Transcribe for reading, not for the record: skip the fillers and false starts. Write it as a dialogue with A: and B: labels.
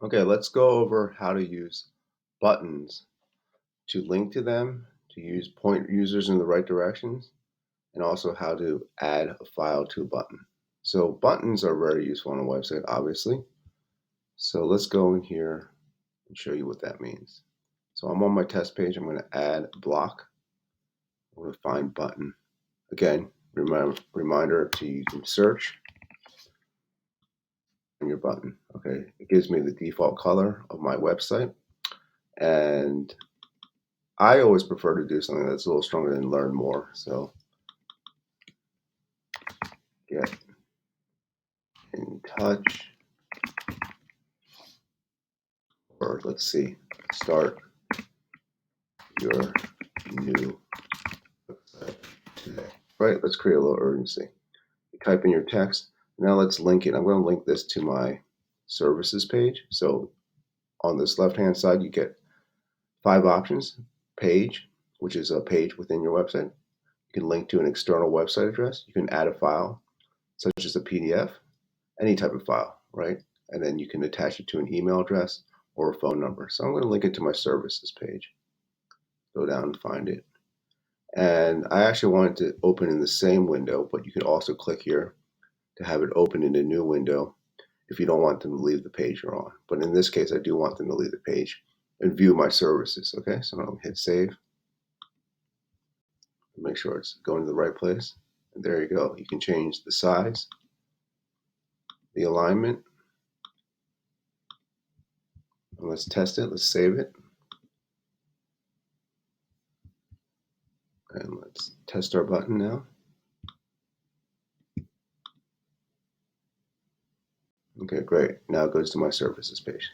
A: Okay, let's go over how to use buttons to link to them, to point users in the right directions, and also how to add a file to a button. So buttons are very useful on a website, obviously. So let's go in here and show you what that means. So I'm on my test page. I'm going to add a block. I'm going to find button. Again, reminder to you can search on your button. Okay, it gives me the default color of my website, and I always prefer to do something that's a little stronger than learn more. So get in touch, or let's see, start your new website today. Right, let's create a little urgency. You type in your text. Now let's link it. I'm going to link this to my services page. So on this left-hand side, you get 5 options. Page, which is a page within your website. You can link to an external website address. You can add a file, such as a PDF, any type of file, right? And then you can attach it to an email address or a phone number. So I'm going to link it to my services page. Go down and find it. And I actually want it to open in the same window, but you could also click here to have it open in a new window if you don't want them to leave the page you're on. But in this case, I do want them to leave the page and view my services. Okay, so I'm going to hit save. Make sure it's going to the right place. And there you go. You can change the size, the alignment. And let's test it. Let's save it. And let's test our button now. Okay, great. Now it goes to my services page.